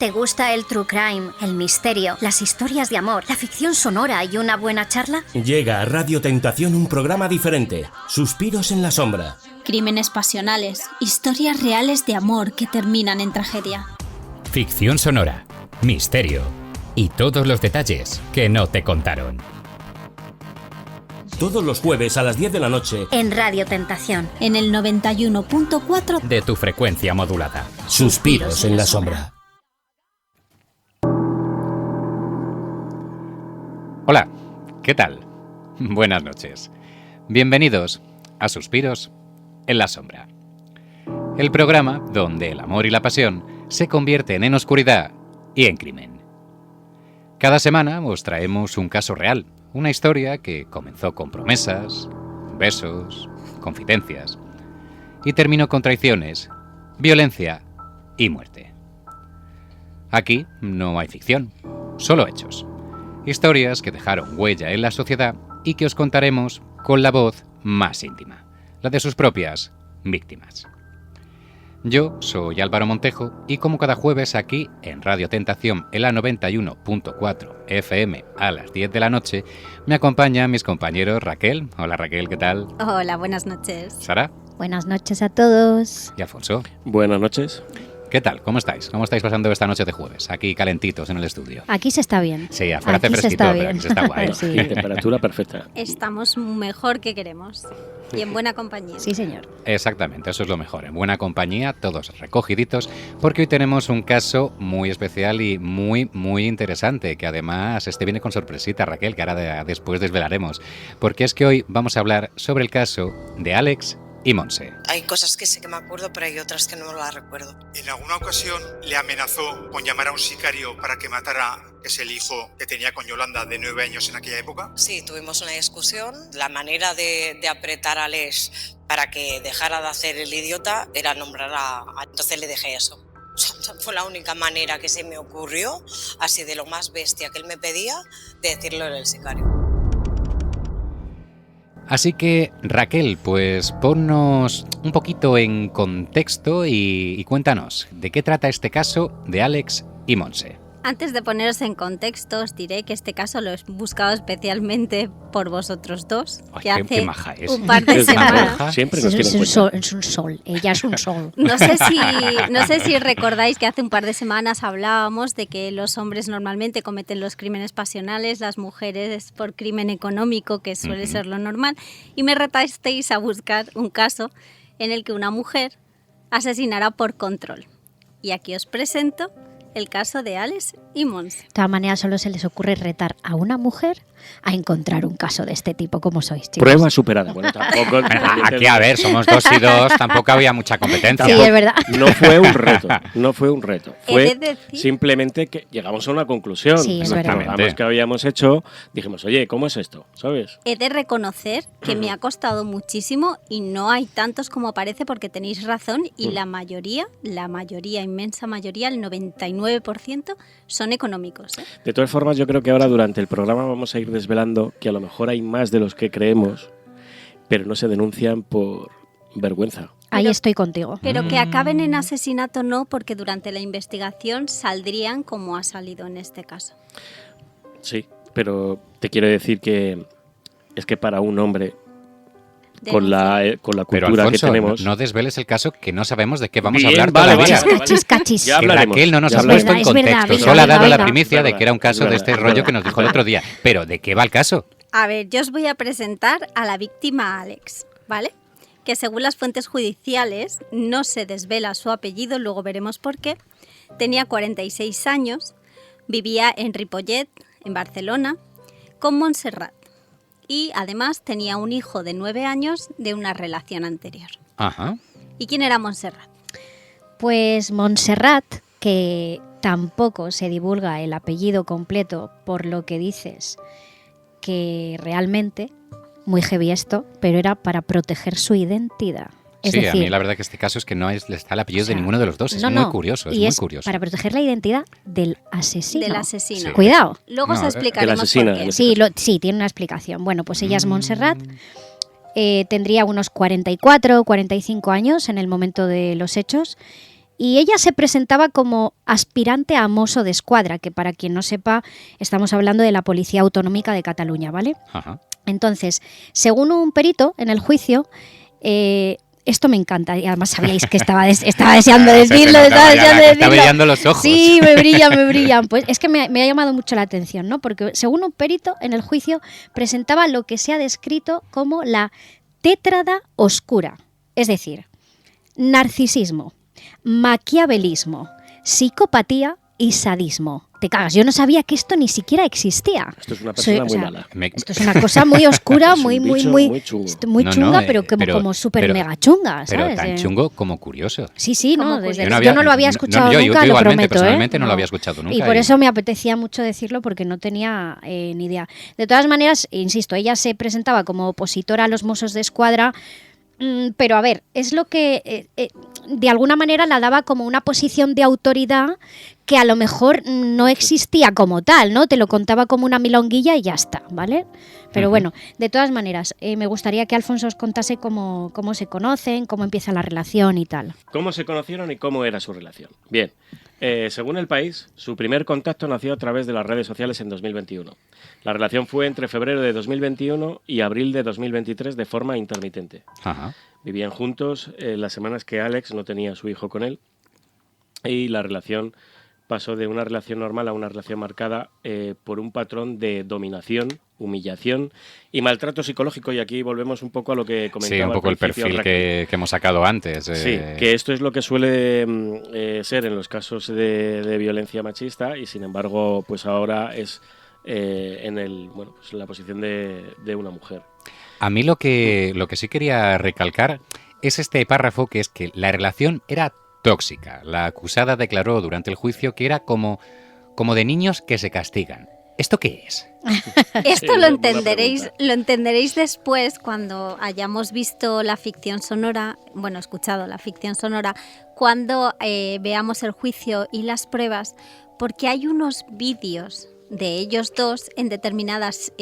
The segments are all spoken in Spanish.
¿Te gusta el true crime, el misterio, las historias de amor, la ficción sonora y una buena charla? Llega a Radio Tentación un programa diferente. Suspiros en la sombra. Crímenes pasionales, historias reales de amor que terminan en tragedia. Ficción sonora, misterio y todos los detalles que no te contaron. Todos los jueves a las 10 de la noche En Radio Tentación. En el 91.4 de tu frecuencia modulada. Suspiros en la sombra. Hola, ¿qué tal? Buenas noches. Bienvenidos a Suspiros en la sombra. El programa donde el amor y la pasión se convierten en oscuridad y en crimen. Cada semana os traemos un caso real, una historia que comenzó con promesas, besos, confidencias y terminó con traiciones, violencia y muerte. Aquí no hay ficción, solo hechos. Historias que dejaron huella en la sociedad y que os contaremos con la voz más íntima, la de sus propias víctimas. Yo soy Álvaro Montejo y como cada jueves aquí en Radio Tentación en la 91.4 FM a las 10 de la noche, me acompañan mis compañeros Raquel. Hola Raquel, ¿qué tal? Hola, buenas noches. Sara. Buenas noches a todos. Y Alfonso. Buenas noches. ¿Qué tal? ¿Cómo estáis? ¿Cómo estáis pasando esta noche de jueves? Aquí calentitos en el estudio. Aquí se está bien. Sí, afuera hace Aquí se fresquito, está pero bien. aquí se está guay. Sí. Temperatura perfecta. Estamos mejor que queremos y en buena compañía. Sí, señor. Exactamente, eso es lo mejor. En buena compañía, todos recogiditos, porque hoy tenemos un caso muy especial y muy interesante, que además viene con sorpresita, Raquel, que ahora después desvelaremos. Porque es que hoy vamos a hablar sobre el caso de Alex y Montse. Hay cosas que sí que me acuerdo, pero hay otras que no las recuerdo. En alguna ocasión le amenazó con llamar a un sicario para que matara, que es el hijo que tenía con Yolanda de 9 años en aquella época. Sí, tuvimos una discusión. La manera de apretar a Alex para que dejara de hacer el idiota era nombrar a... Entonces le dejé eso. O sea, fue la única manera que se me ocurrió, así de lo más bestia que él me pedía, de decirlo en el sicario. Así que, Raquel, pues ponnos un poquito en contexto y cuéntanos, ¿de qué trata este caso de Alex y Montse? Antes de poneros en contexto, os diré que este caso lo he buscado especialmente por vosotros dos, Ay, que qué hace maja es. un par de Es una semanas. maja. Siempre nos Es tiene en un cuenta. sol, es un sol. Ella es un sol. No sé si recordáis que hace un par de semanas hablábamos de que los hombres normalmente cometen los crímenes pasionales, las mujeres por crimen económico, que suele ser lo normal, y me retasteis a buscar un caso en el que una mujer asesinara por control. Y aquí os presento el caso de Alex y Montse. De todas maneras, solo se les ocurre retar a una mujer a encontrar un caso de este tipo. ¿Cómo sois, chicos? Prueba superada. Bueno, tampoco. Aquí, a ver, somos 2 y 2, tampoco había mucha competencia. Sí, es verdad. No fue un reto. No fue un reto. He Fue de decir- simplemente que llegamos a una conclusión. Sí, es Los verdad. programas que habíamos hecho, dijimos, oye, ¿cómo es esto? ¿Sabes? He de reconocer que me ha costado muchísimo y no hay tantos como parece porque tenéis razón y la mayoría, inmensa mayoría, el 99% son económicos, ¿eh? De todas formas, yo creo que ahora durante el programa vamos a ir desvelando que a lo mejor hay más de los que creemos, pero no se denuncian por vergüenza. Ahí Pero- estoy contigo. Pero que acaben en asesinato no, porque durante la investigación saldrían como ha salido en este caso. Sí, pero te quiero decir que es que para un hombre con Denunciar. la Pero cultura Alfonso, que tenemos... no desveles el caso, que no sabemos de qué vamos Bien, a hablar vale, todavía. vale. Cachis, cachis. Ya Que hablaremos. Raquel no nos Ya ha puesto en hablaremos. Es verdad, contexto, venga, solo ha dado venga, la venga. primicia de que era un caso Es de este verdad, rollo es que nos dijo el otro día. Pero ¿de qué va el caso? A ver, yo os voy a presentar a la víctima Alex, ¿vale? Que según las fuentes judiciales no se desvela su apellido, luego veremos por qué. Tenía 46 años, vivía en Ripollet, en Barcelona, con Montserrat. Y además tenía un hijo de 9 años de una relación anterior. Ajá. ¿Y quién era Montserrat? Pues Montserrat, que tampoco se divulga el apellido completo, por lo que dices que realmente, muy heavy esto, pero era para proteger su identidad. Es Sí, decir, a mí la verdad que este caso es que no es, está el apellido o sea, de ninguno de los dos. Es no, muy no, curioso, es y muy es curioso. para proteger la identidad del asesino. Del asesino. Sí. Cuidado. Luego os No, explicaremos del asesino, por qué. sí. Sí, tiene una explicación. Bueno, pues ella es Montserrat. Tendría unos 44, 45 años en el momento de los hechos y ella se presentaba como aspirante a mozo de escuadra, que para quien no sepa, estamos hablando de la Policía Autonómica de Cataluña, ¿vale? Ajá. Entonces, según un perito en el juicio, esto me encanta, y además sabíais que estaba deseando decirlo, Está brillando los ojos. Sí, me brillan. Pues es que me ha llamado mucho la atención, ¿no? Porque según un perito en el juicio presentaba lo que se ha descrito como la tétrada oscura, es decir, narcisismo, maquiavelismo, psicopatía y sadismo. Te cagas, yo no sabía que esto ni siquiera existía. Esto es una persona muy mala. Esto es una cosa muy oscura, Es un muy bicho muy No, chunga, no, pero como súper mega chunga, Pero ¿sabes? tan chungo como curioso. Sí, no, Como desde curioso. yo no lo había escuchado yo nunca, lo igualmente, prometo. personalmente no lo había escuchado nunca. Y por eso me apetecía mucho decirlo, porque no tenía ni idea. De todas maneras, insisto, ella se presentaba como opositora a los Mossos de Escuadra, pero a ver, es lo que de alguna manera la daba como una posición de autoridad que a lo mejor no existía como tal, ¿no? Te lo contaba como una milonguilla y ya está, ¿vale? Pero bueno, de todas maneras, me gustaría que Alfonso os contase cómo se conocen, cómo empieza la relación y tal. ¿Cómo se conocieron y cómo era su relación? Bien, según El País, su primer contacto nació a través de las redes sociales en 2021. La relación fue entre febrero de 2021 y abril de 2023 de forma intermitente. Ajá. Vivían juntos las semanas que Alex no tenía a su hijo con él, y la relación pasó de una relación normal a una relación marcada por un patrón de dominación, humillación y maltrato psicológico. Y aquí volvemos un poco a lo que comentaba. Sí, un poco el perfil que hemos sacado antes. Sí, que esto es lo que suele ser en los casos de violencia machista, y sin embargo, pues ahora es en la posición de una mujer. A mí lo que sí quería recalcar es este párrafo, que es que la relación era tóxica. La acusada declaró durante el juicio que era como de niños que se castigan. ¿Esto qué es? Esto Sí, lo entenderéis después cuando hayamos visto la ficción sonora, escuchado la ficción sonora, cuando veamos el juicio y las pruebas, porque hay unos vídeos de ellos dos en determinadas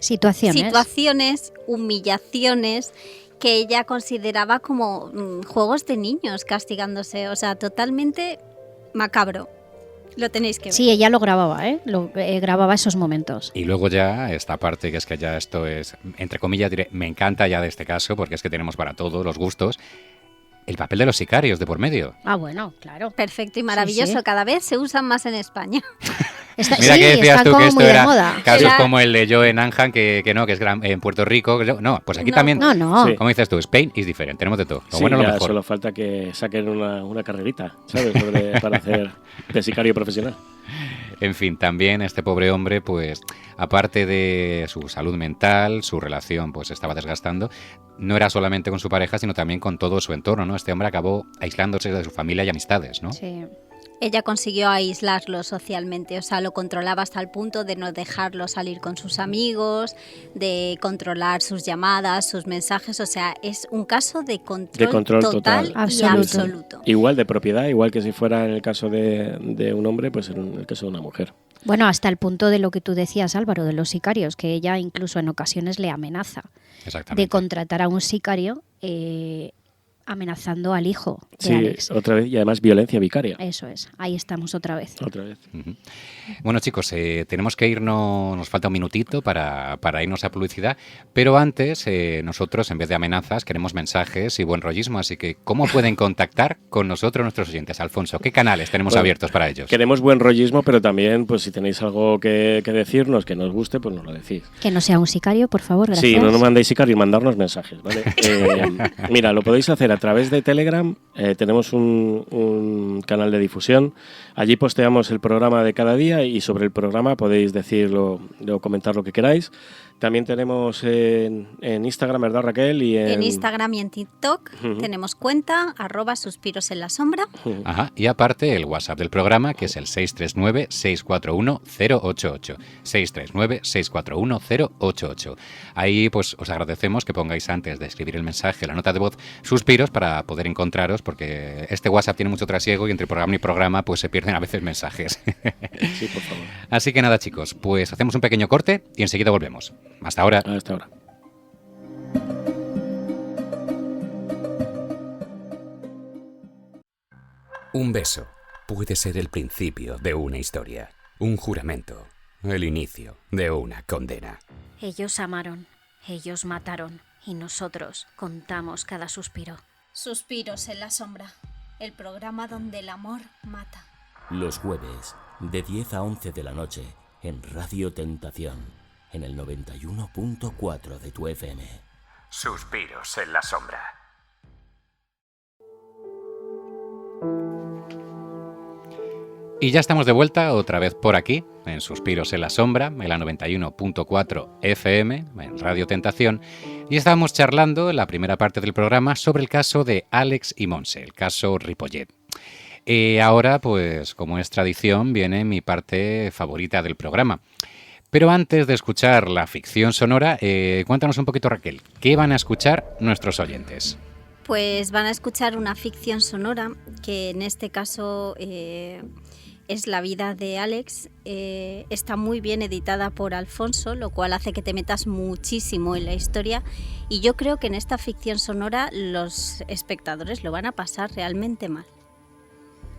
situaciones, humillaciones, que ella consideraba como juegos de niños castigándose, o sea, totalmente macabro. Lo tenéis que ver. Sí, ella lo grababa, grababa esos momentos. Y luego ya esta parte, que es que ya esto es, entre comillas, diré, me encanta ya de este caso, porque es que tenemos para todos los gustos, el papel de los sicarios de por medio. Ah, bueno, claro. Perfecto y maravilloso. Sí. Cada vez se usan más en España. Mira que decías tú que esto era casos Era... como el de Joe Nanhan, que no, que es en Puerto Rico. No, pues aquí también. No. Sí. Como dices tú, Spain is different, tenemos de todo. Lo Sí, bueno, lo ya mejor. solo falta que saquen una carrerita, ¿sabes? Para hacer de sicario profesional. En fin, también este pobre hombre, pues, aparte de su salud mental, su relación, pues, estaba desgastando. No era solamente con su pareja, sino también con todo su entorno, ¿no? Este hombre acabó aislándose de su familia y amistades, ¿no? Sí. Ella consiguió aislarlo socialmente, o sea, lo controlaba hasta el punto de no dejarlo salir con sus amigos, de controlar sus llamadas, sus mensajes, o sea, es un caso de control total y absoluto. Igual de propiedad, igual que si fuera en el caso de un hombre, pues en el caso de una mujer. Bueno, hasta el punto de lo que tú decías, Álvaro, de los sicarios, que ella incluso en ocasiones le amenaza de contratar a un sicario amenazando al hijo de Alex. Otra vez, y además violencia vicaria. Eso es, ahí estamos otra vez. Uh-huh. Bueno, chicos, tenemos que irnos, nos falta un minutito para irnos a publicidad, pero antes nosotros, en vez de amenazas, queremos mensajes y buen rollismo, así que ¿cómo pueden contactar con nosotros nuestros oyentes? Alfonso, ¿qué canales tenemos abiertos para ellos? Queremos buen rollismo, pero también, pues si tenéis algo que decirnos, que nos guste, pues nos lo decís. Que no sea un sicario, por favor, gracias. Sí, no nos mandéis sicarios, mandarnos mensajes, ¿vale? Mira, lo podéis hacer a través de Telegram. Tenemos un canal de difusión. Allí posteamos el programa de cada día y sobre el programa podéis decirlo o comentar lo que queráis. También tenemos en Instagram, ¿verdad, Raquel? En Instagram y en TikTok tenemos cuenta, @suspirosenlasombra. Ajá, y aparte el WhatsApp del programa, que es el 639-641-088. 639-641-088. Ahí pues os agradecemos que pongáis antes de escribir el mensaje, la nota de voz, suspiros, para poder encontraros, porque este WhatsApp tiene mucho trasiego y entre programa y programa pues se pierden a veces mensajes. Sí, por favor. Así que nada, chicos, pues hacemos un pequeño corte y enseguida volvemos. Hasta ahora. Hasta ahora. Un beso puede ser el principio de una historia, un juramento, el inicio de una condena. Ellos amaron, ellos mataron y nosotros contamos cada suspiro. Suspiros en la sombra, el programa donde el amor mata. Los jueves, de 10 a 11 de la noche, en Radio Tentación, en el 91.4 de tu FM. Suspiros en la sombra. Y ya estamos de vuelta otra vez por aquí, en Suspiros en la Sombra, en la 91.4 FM, en Radio Tentación, y estábamos charlando en la primera parte del programa sobre el caso de Àlex y Montse, el caso Ripollet. Ahora, pues, como es tradición, viene mi parte favorita del programa. Pero antes de escuchar la ficción sonora, cuéntanos un poquito, Raquel, ¿qué van a escuchar nuestros oyentes? Pues van a escuchar una ficción sonora, que en este caso es la vida de Àlex. Está muy bien editada por Alfonso, lo cual hace que te metas muchísimo en la historia, y yo creo que en esta ficción sonora los espectadores lo van a pasar realmente mal.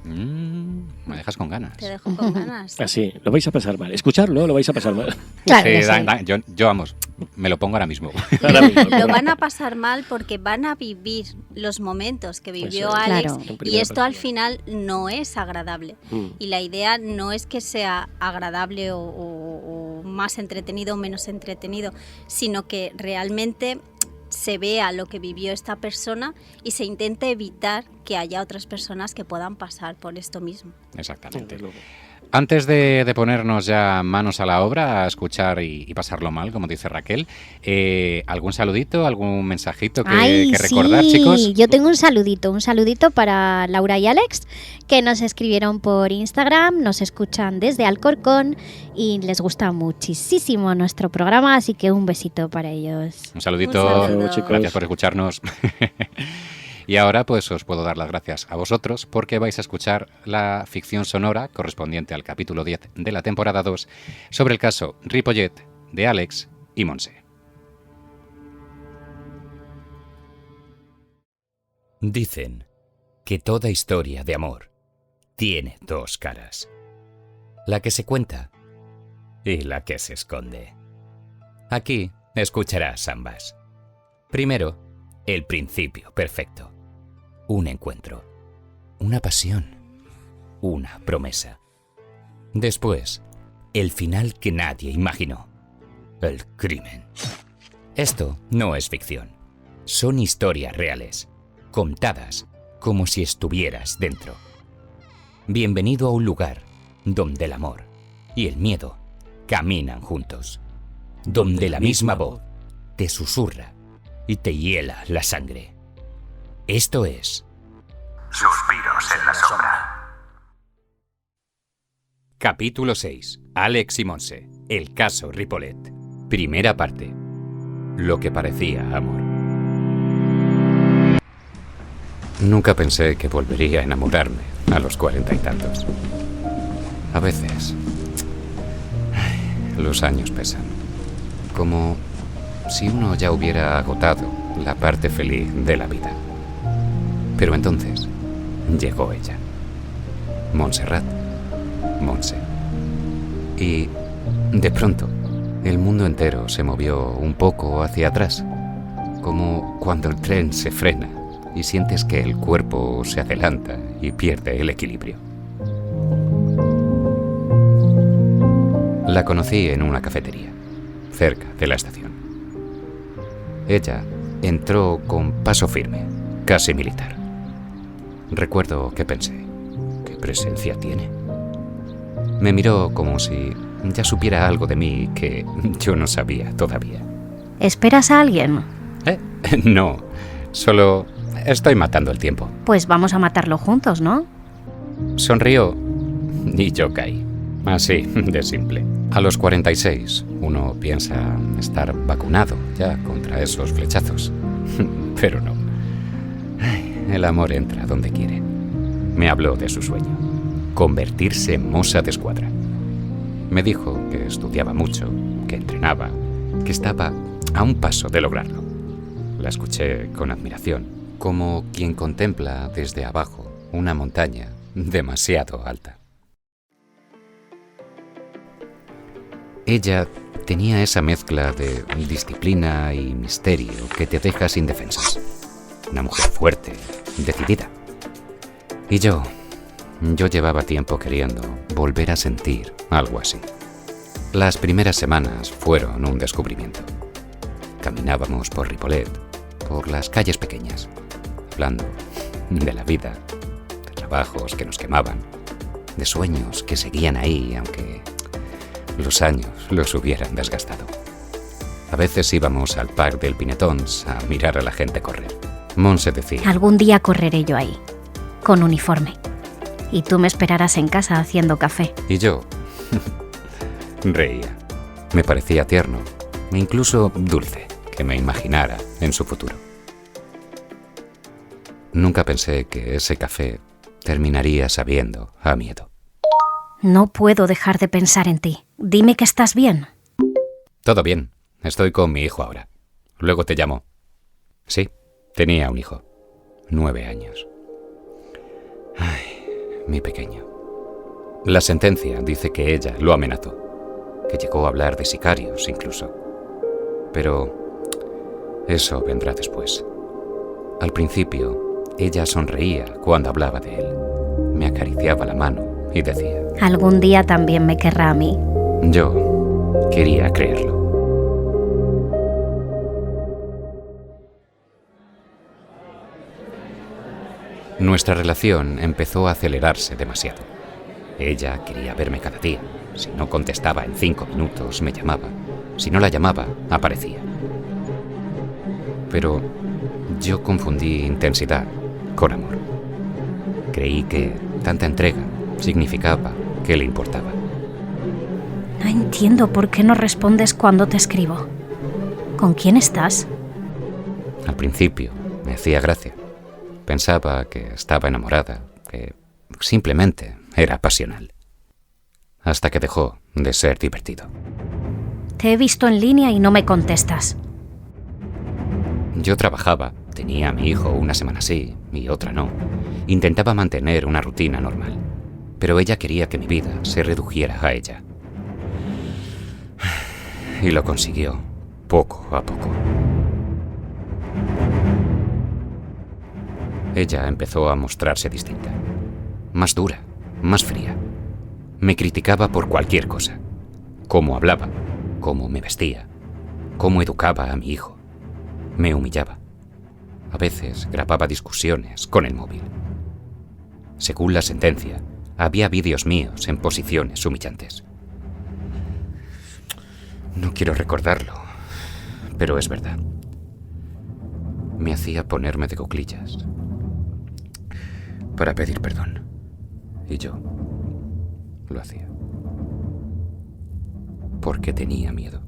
Me dejas con ganas. Te dejo con ganas. Así, lo vais a pasar mal. Escucharlo, lo vais a pasar mal. Claro Sí, que sí. yo vamos, me lo pongo ahora mismo. Lo van a pasar mal porque van a vivir los momentos que vivió Eso es. Àlex, Claro. y esto al final no es agradable. Y la idea no es que sea agradable o más entretenido o menos entretenido, sino que realmente se vea lo que vivió esta persona y se intente evitar que haya otras personas que puedan pasar por esto mismo. Exactamente. Antes de ponernos ya manos a la obra, a escuchar y pasarlo mal, como dice Raquel, ¿algún saludito, algún mensajito que recordar, sí, chicos? Yo tengo un saludito para Laura y Àlex, que nos escribieron por Instagram, nos escuchan desde Alcorcón y les gusta muchísimo nuestro programa, así que un besito para ellos. Un saludito, Un saludo. Chicos. gracias por escucharnos. Y ahora pues os puedo dar las gracias a vosotros porque vais a escuchar la ficción sonora correspondiente al capítulo 10 de la temporada 2 sobre el caso Ripollet de Àlex y Montse. Dicen que toda historia de amor tiene dos caras. La que se cuenta y la que se esconde. Aquí escucharás ambas. Primero, el principio perfecto. Un encuentro, una pasión, una promesa. Después, el final que nadie imaginó, el crimen. Esto no es ficción, son historias reales, contadas como si estuvieras dentro. Bienvenido a un lugar donde el amor y el miedo caminan juntos, donde la misma voz te susurra y te hiela la sangre. Esto es Suspiros en la Sombra. Capítulo 6. Àlex y Montse. El caso Ripollet. Primera parte. Lo que parecía amor. Nunca pensé que volvería a enamorarme a los 40 y tantos. A veces, los años pesan. Como si uno ya hubiera agotado la parte feliz de la vida. Pero entonces llegó ella, Montserrat, Montse. Y de pronto el mundo entero se movió un poco hacia atrás, como cuando el tren se frena y sientes que el cuerpo se adelanta y pierde el equilibrio. La conocí en una cafetería, cerca de la estación. Ella entró con paso firme, casi militar. Recuerdo que pensé, ¿qué presencia tiene? Me miró como si ya supiera algo de mí que yo no sabía todavía. ¿Esperas a alguien? No, solo estoy matando el tiempo. Pues vamos a matarlo juntos, ¿no? Sonrió y yo caí. Así de simple. A los 46 uno piensa estar vacunado ya contra esos flechazos. Pero no. El amor entra donde quiere. Me habló de su sueño, convertirse en moza de escuadra. Me dijo que estudiaba mucho, que entrenaba, que estaba a un paso de lograrlo. La escuché con admiración, como quien contempla desde abajo una montaña demasiado alta. Ella tenía esa mezcla de disciplina y misterio que te deja sin defensas. Una mujer fuerte, decidida. Y yo llevaba tiempo queriendo volver a sentir algo así. Las primeras semanas fueron un descubrimiento. Caminábamos por Ripollet, por las calles pequeñas, hablando de la vida, de trabajos que nos quemaban, de sueños que seguían ahí, aunque los años los hubieran desgastado. A veces íbamos al Parc del Pinetons a mirar a la gente correr. Monse decía: algún día correré yo ahí, con uniforme. Y tú me esperarás en casa haciendo café. Y yo reía. Me parecía tierno, e incluso dulce, que me imaginara en su futuro. Nunca pensé que ese café terminaría sabiendo a miedo. No puedo dejar de pensar en ti. Dime que estás bien. Todo bien. Estoy con mi hijo ahora. Luego te llamo. Sí, tenía un hijo. 9 años. Ay, mi pequeño. La sentencia dice que ella lo amenazó, que llegó a hablar de sicarios incluso. Pero eso vendrá después. Al principio, ella sonreía cuando hablaba de él. Me acariciaba la mano y decía: algún día también me querrá a mí. Yo quería creerlo. Nuestra relación empezó a acelerarse demasiado. Ella quería verme cada día. Si no contestaba en 5 minutos, me llamaba. Si no la llamaba, aparecía. Pero yo confundí intensidad con amor. Creí que tanta entrega significaba que le importaba. No entiendo por qué no respondes cuando te escribo. ¿Con quién estás? Al principio me hacía gracia. Pensaba que estaba enamorada, que simplemente era pasional. Hasta que dejó de ser divertido. Te he visto en línea y no me contestas. Yo trabajaba, tenía a mi hijo una semana sí y otra no. Intentaba mantener una rutina normal, pero ella quería que mi vida se redujera a ella. Y lo consiguió, poco a poco. Ella empezó a mostrarse distinta, más dura, más fría. Me criticaba por cualquier cosa. Cómo hablaba, cómo me vestía, cómo educaba a mi hijo. Me humillaba. A veces grababa discusiones con el móvil. Según la sentencia, había vídeos míos en posiciones humillantes. No quiero recordarlo, pero es verdad. Me hacía ponerme de cuclillas para pedir perdón. Y yo lo hacía. Porque tenía miedo.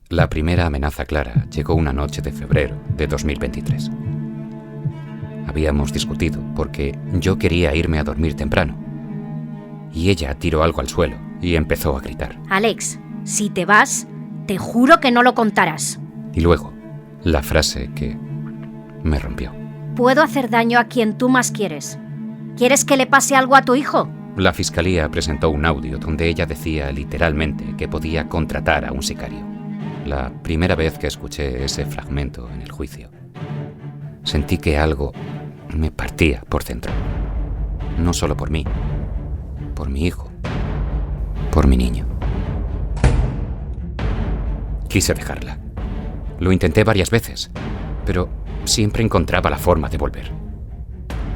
La primera amenaza clara llegó una noche de febrero de 2023. Habíamos discutido porque yo quería irme a dormir temprano. Y ella tiró algo al suelo y empezó a gritar. Alex, si te vas, te juro que no lo contarás. Y luego, la frase que me rompió. Puedo hacer daño a quien tú más quieres. ¿Quieres que le pase algo a tu hijo? La fiscalía presentó un audio donde ella decía literalmente que podía contratar a un sicario. La primera vez que escuché ese fragmento en el juicio, sentí que algo me partía por dentro. No solo por mí, por mi hijo, por mi niño. Quise dejarla. Lo intenté varias veces, pero siempre encontraba la forma de volver.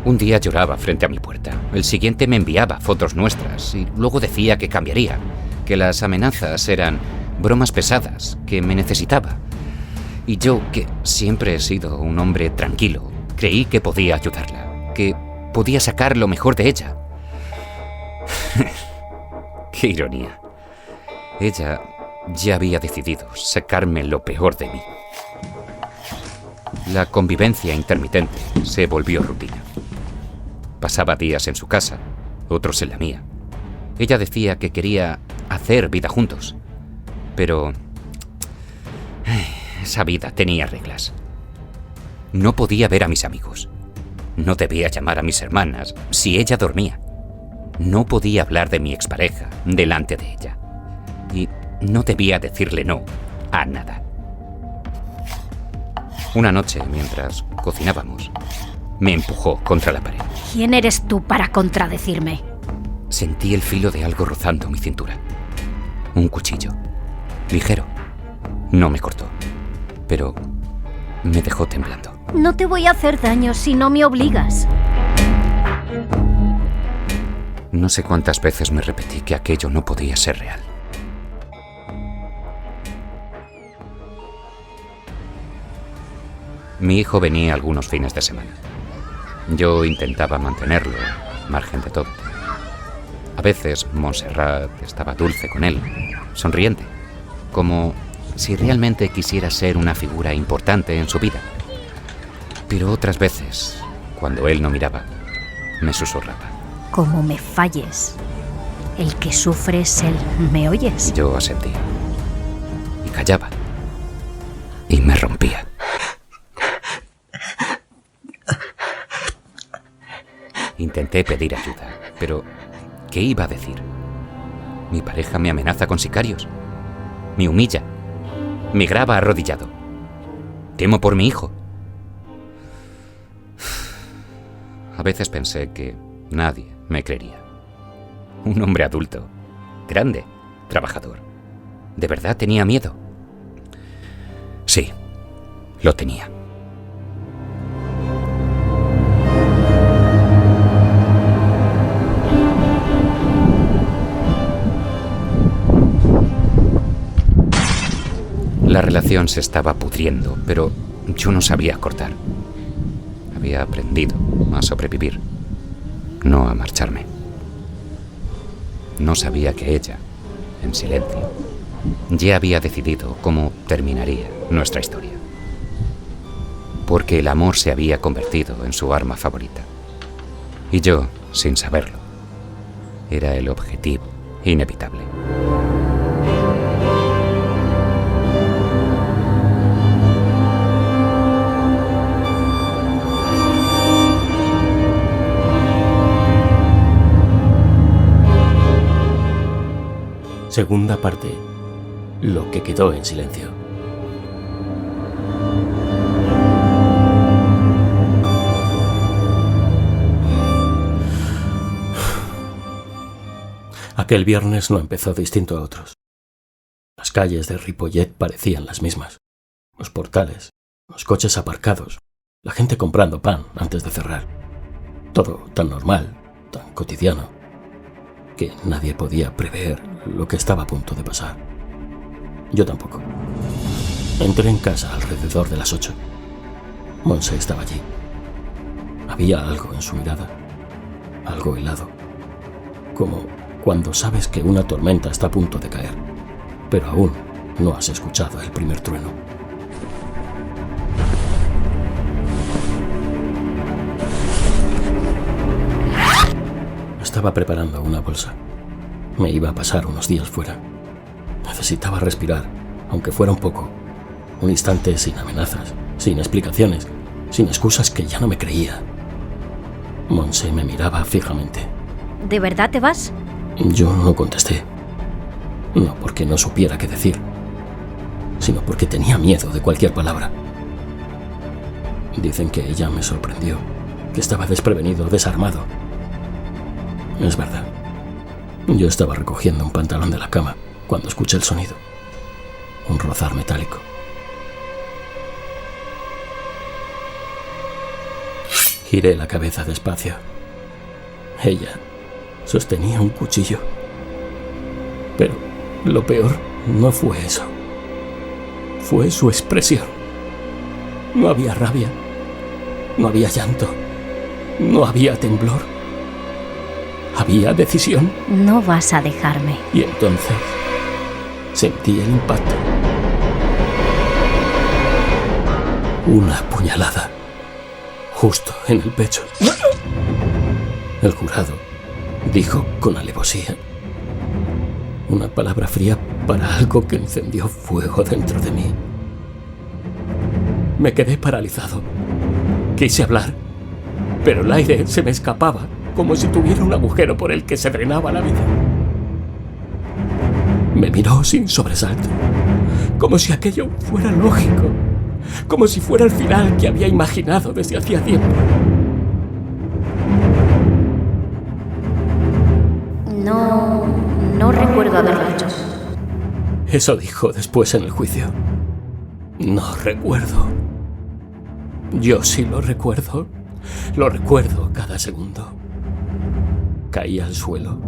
Un día lloraba frente a mi puerta, el siguiente me enviaba fotos nuestras y luego decía que cambiaría, que las amenazas eran bromas pesadas, que me necesitaba. Y yo, que siempre he sido un hombre tranquilo, creí que podía ayudarla, que podía sacar lo mejor de ella. Qué ironía. Ella ya había decidido sacarme lo peor de mí. La convivencia intermitente se volvió rutina. Pasaba días en su casa, otros en la mía. Ella decía que quería hacer vida juntos, pero esa vida tenía reglas. No podía ver a mis amigos. No debía llamar a mis hermanas si ella dormía. No podía hablar de mi expareja delante de ella. Y no debía decirle no a nada. Una noche, mientras cocinábamos, me empujó contra la pared. ¿Quién eres tú para contradecirme? Sentí el filo de algo rozando mi cintura. Un cuchillo. Ligero. No me cortó, pero me dejó temblando. No te voy a hacer daño si no me obligas. No sé cuántas veces me repetí que aquello no podía ser real. Mi hijo venía algunos fines de semana. Yo intentaba mantenerlo, margen de todo. A veces Montserrat estaba dulce con él, sonriente, como si realmente quisiera ser una figura importante en su vida. Pero otras veces, cuando él no miraba, me susurraba. Como me falles, el que sufre es él. ¿Me oyes? Yo asentía. Y callaba. Y me rompía. Intenté pedir ayuda, pero ¿qué iba a decir? Mi pareja me amenaza con sicarios. Me humilla. Me graba arrodillado. Temo por mi hijo. A veces pensé que nadie me creería. Un hombre adulto, grande, trabajador. ¿De verdad tenía miedo? Sí, lo tenía. La relación se estaba pudriendo, pero yo no sabía cortar. Había aprendido a sobrevivir, no a marcharme. No sabía que ella, en silencio, ya había decidido cómo terminaría nuestra historia. Porque el amor se había convertido en su arma favorita. Y yo, sin saberlo, era el objetivo inevitable. Segunda parte. Lo que quedó en silencio. Aquel viernes no empezó distinto a otros. Las calles de Ripollet parecían las mismas. Los portales, los coches aparcados, la gente comprando pan antes de cerrar. Todo tan normal, tan cotidiano, que nadie podía prever lo que estaba a punto de pasar. Yo tampoco. Entré en casa alrededor de las 8. Monse estaba allí. Había algo en su mirada, algo helado, como cuando sabes que una tormenta está a punto de caer, pero aún no has escuchado el primer trueno. Estaba preparando una bolsa. Me iba a pasar unos días fuera. Necesitaba respirar, aunque fuera un poco. Un instante sin amenazas, sin explicaciones, sin excusas que ya no me creía. Monse me miraba fijamente. ¿De verdad te vas? Yo no contesté. No porque no supiera qué decir, sino porque tenía miedo de cualquier palabra. Dicen que ella me sorprendió, que estaba desprevenido, desarmado. Es verdad. Yo estaba recogiendo un pantalón de la cama cuando escuché el sonido. Un rozar metálico. Giré la cabeza despacio. Ella sostenía un cuchillo. Pero lo peor no fue eso. Fue su expresión. No había rabia. No había llanto. No había temblor. Había decisión. No vas a dejarme. Y entonces sentí el impacto. Una puñalada. Justo en el pecho. El jurado dijo con alevosía. Una palabra fría para algo que encendió fuego dentro de mí. Me quedé paralizado. Quise hablar. pero el aire se me escapaba como si tuviera un agujero por el que se drenaba la vida. Me miró sin sobresalto, como si aquello fuera lógico, como si fuera el final que había imaginado desde hacía tiempo. No recuerdo haberlo hecho. Eso dijo después en el juicio. No recuerdo. Yo sí lo recuerdo cada segundo. Caí al suelo.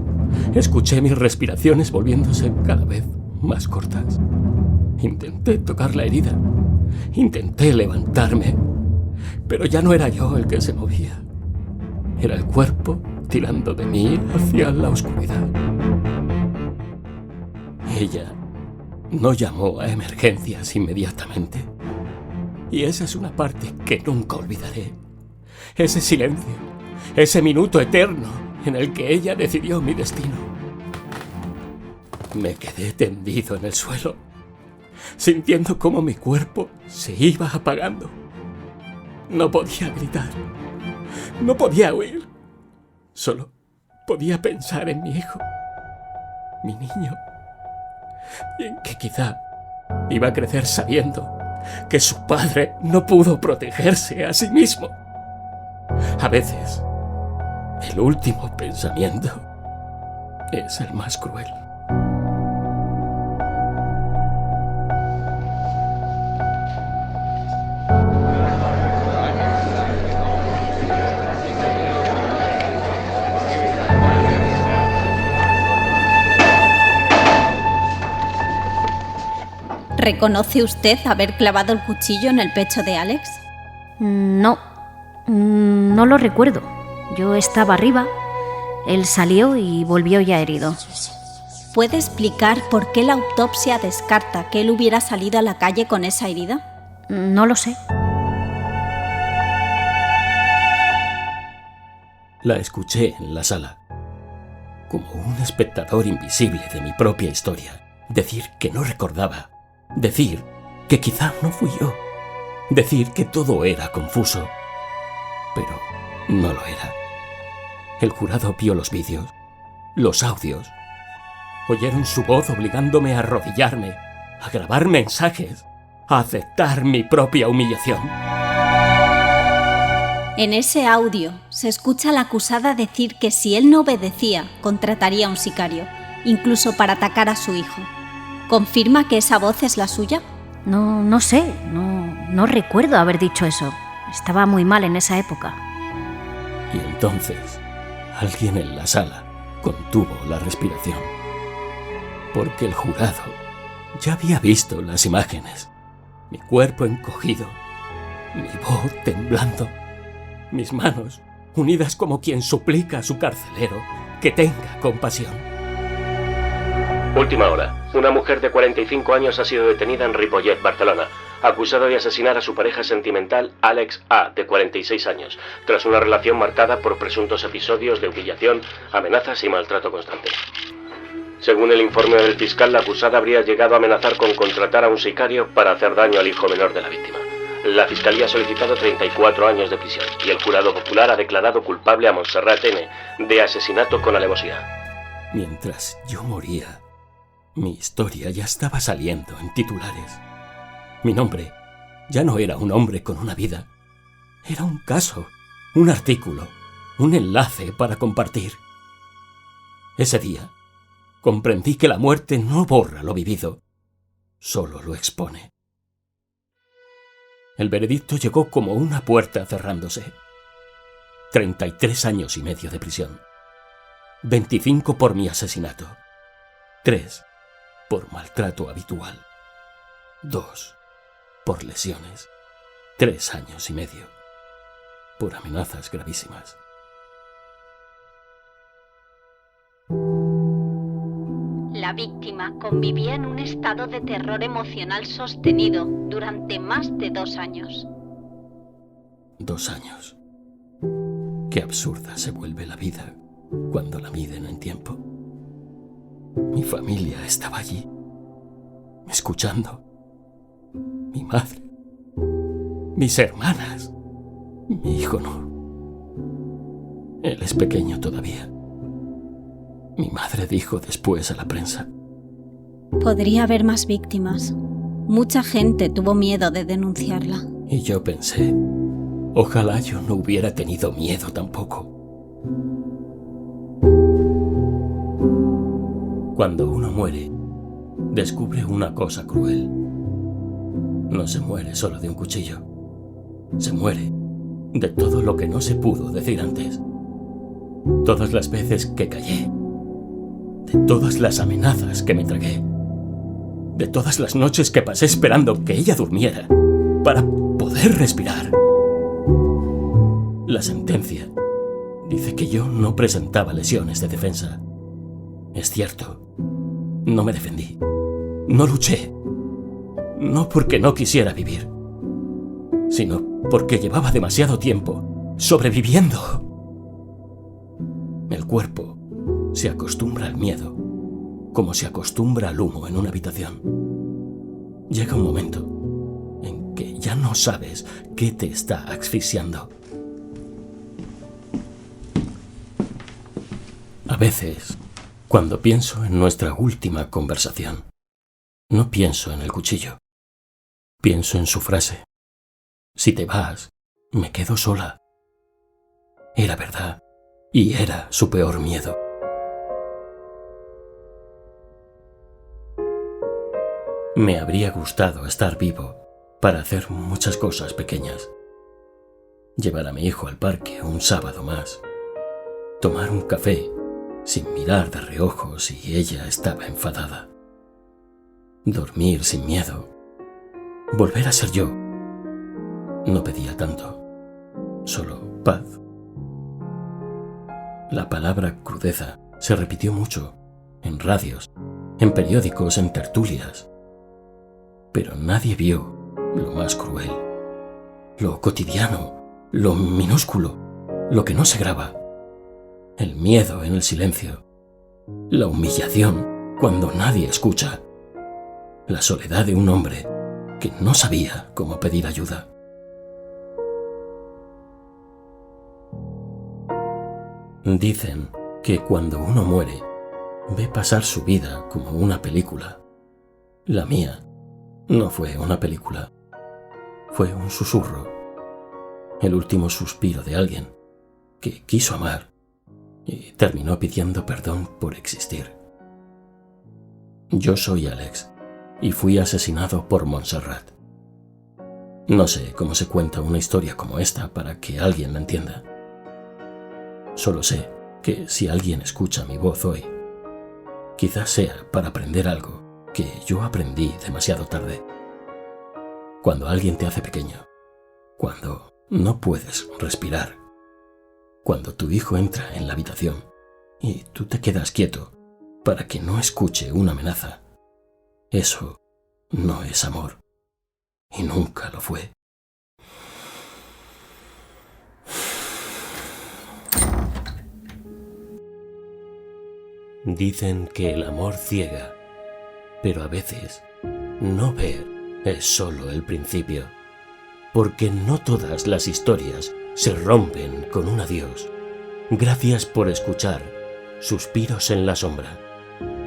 Escuché mis respiraciones volviéndose cada vez más cortas. Intenté tocar la herida. Intenté levantarme. Pero ya no era yo el que se movía. Era el cuerpo tirando de mí hacia la oscuridad. Ella no llamó a emergencias inmediatamente. Y esa es una parte que nunca olvidaré. Ese silencio, ese minuto eterno en el que ella decidió mi destino. Me quedé tendido en el suelo, sintiendo cómo mi cuerpo se iba apagando. No podía gritar, no podía huir. Solo podía pensar en mi hijo, mi niño, y en que quizá iba a crecer sabiendo que su padre no pudo protegerse a sí mismo. A veces, el último pensamiento es el más cruel. ¿Reconoce usted haber clavado el cuchillo en el pecho de Alex? No lo recuerdo. Yo estaba arriba, él salió y volvió ya herido. ¿Puede explicar por qué la autopsia descarta que él hubiera salido a la calle con esa herida? No lo sé. La escuché en la sala, como un espectador invisible de mi propia historia, decir que no recordaba, decir que quizá no fui yo, decir que todo era confuso, pero no lo era. El jurado vio los vídeos, los audios, oyeron su voz obligándome a arrodillarme, a grabar mensajes, a aceptar mi propia humillación. En ese audio se escucha a la acusada decir que si él no obedecía, contrataría a un sicario, incluso para atacar a su hijo. ¿Confirma que esa voz es la suya? No sé, no recuerdo haber dicho eso. Estaba muy mal en esa época. Y entonces, alguien en la sala contuvo la respiración, porque el jurado ya había visto las imágenes. Mi cuerpo encogido, mi voz temblando, mis manos unidas como quien suplica a su carcelero que tenga compasión. Última hora. Una mujer de 45 años ha sido detenida en Ripollet, Barcelona, acusada de asesinar a su pareja sentimental Alex A., de 46 años, tras una relación marcada por presuntos episodios de humillación, amenazas y maltrato constante. Según el informe del fiscal, la acusada habría llegado a amenazar con contratar a un sicario para hacer daño al hijo menor de la víctima. La fiscalía ha solicitado 34 años de prisión y el jurado popular ha declarado culpable a Montserrat N. de asesinato con alevosía. Mientras yo moría, mi historia ya estaba saliendo en titulares. Mi nombre ya no era un hombre con una vida. Era un caso, un artículo, un enlace para compartir. Ese día comprendí que la muerte no borra lo vivido, solo lo expone. El veredicto llegó como una puerta cerrándose. 33 años y medio de prisión. 25 por mi asesinato. 3 por maltrato habitual. 2 por lesiones. 3 años y medio por amenazas gravísimas. La víctima convivía en un estado de terror emocional sostenido durante más de 2 años. 2 años. Qué absurda se vuelve la vida cuando la miden en tiempo. Mi familia estaba allí, escuchando. Mi madre, mis hermanas, mi hijo no. Él es pequeño todavía. Mi madre dijo después a la prensa. Podría haber más víctimas. Mucha gente tuvo miedo de denunciarla. Y yo pensé, ojalá yo no hubiera tenido miedo tampoco. Cuando uno muere, descubre una cosa cruel. No se muere solo de un cuchillo. Se muere de todo lo que no se pudo decir antes. Todas las veces que callé. De todas las amenazas que me tragué. De todas las noches que pasé esperando que ella durmiera para poder respirar. La sentencia dice que yo no presentaba lesiones de defensa. Es cierto, no me defendí, no luché, no porque no quisiera vivir, sino porque llevaba demasiado tiempo sobreviviendo. El cuerpo se acostumbra al miedo, como se acostumbra al humo en una habitación. Llega un momento en que ya no sabes qué te está asfixiando. A veces, cuando pienso en nuestra última conversación, no pienso en el cuchillo. Pienso en su frase. Si te vas, me quedo sola. Era verdad, y era su peor miedo. Me habría gustado estar vivo para hacer muchas cosas pequeñas. Llevar a mi hijo al parque un sábado más. Tomar un café sin mirar de reojo si ella estaba enfadada. Dormir sin miedo. Volver a ser yo. No pedía tanto. Solo paz. La palabra crudeza se repitió mucho. En radios, en periódicos, en tertulias. Pero nadie vio lo más cruel. Lo cotidiano. Lo minúsculo. Lo que no se graba. El miedo en el silencio, la humillación cuando nadie escucha, la soledad de un hombre que no sabía cómo pedir ayuda. Dicen que cuando uno muere, ve pasar su vida como una película. La mía no fue una película, fue un susurro, el último suspiro de alguien que quiso amar y terminó pidiendo perdón por existir. Yo soy Alex y fui asesinado por Montserrat. No sé cómo se cuenta una historia como esta para que alguien la entienda. Solo sé que si alguien escucha mi voz hoy, quizás sea para aprender algo que yo aprendí demasiado tarde. Cuando alguien te hace pequeño, cuando no puedes respirar, cuando tu hijo entra en la habitación y tú te quedas quieto para que no escuche una amenaza, eso no es amor y nunca lo fue. Dicen que el amor ciega, pero a veces no ver es solo el principio, porque no todas las historias se rompen con un adiós. Gracias por escuchar Suspiros en la Sombra.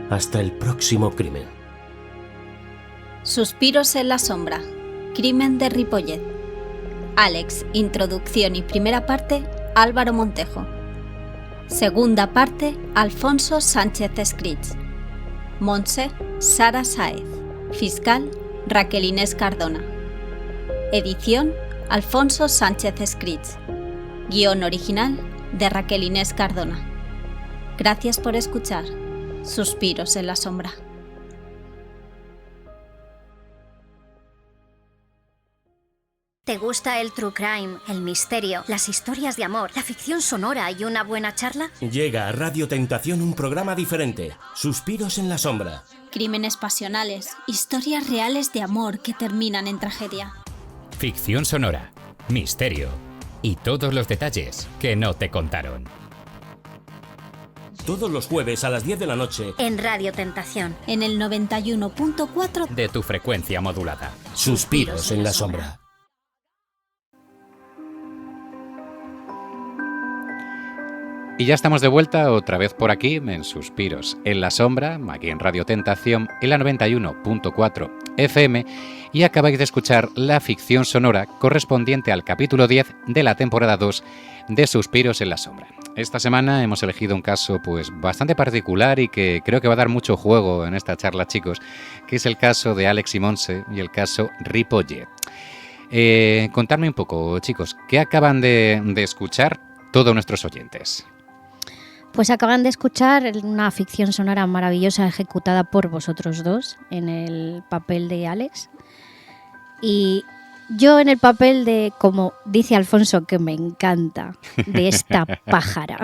Hasta el próximo crimen. Suspiros en la Sombra. Crimen de Ripollet. Alex, introducción y primera parte, Álvaro Montejo. Segunda parte, Alfonso Sánchez Escrits. Montse, Sara Sáez. Fiscal, Raquel Inés Cardona. Edición, Alfonso Sánchez Escrits. Guión original de Raquel Inés Cardona. Gracias por escuchar Suspiros en la Sombra. ¿Te gusta el true crime, el misterio, las historias de amor, la ficción sonora y una buena charla? Llega a Radio Tentación un programa diferente, Suspiros en la Sombra. Crímenes pasionales, historias reales de amor que terminan en tragedia. Ficción sonora, misterio y todos los detalles que no te contaron. Todos los jueves a las 10 de la noche En Radio Tentación. En el 91.4 de tu frecuencia modulada. Suspiros en la Sombra. Y ya estamos de vuelta otra vez por aquí, en Suspiros en la Sombra, aquí en Radio Tentación, en la 91.4 FM, y acabáis de escuchar la ficción sonora correspondiente al capítulo 10 de la temporada 2 de Suspiros en la Sombra. Esta semana hemos elegido un caso pues bastante particular y que creo que va a dar mucho juego en esta charla, chicos, que es el caso de Alex y Montse y el caso Ripollet. Contadme un poco, chicos, ¿qué acaban de escuchar todos nuestros oyentes? Pues acaban de escuchar una ficción sonora maravillosa ejecutada por vosotros dos en el papel de Alex. Y yo en el papel de, como dice Alfonso, que me encanta, de esta pájara.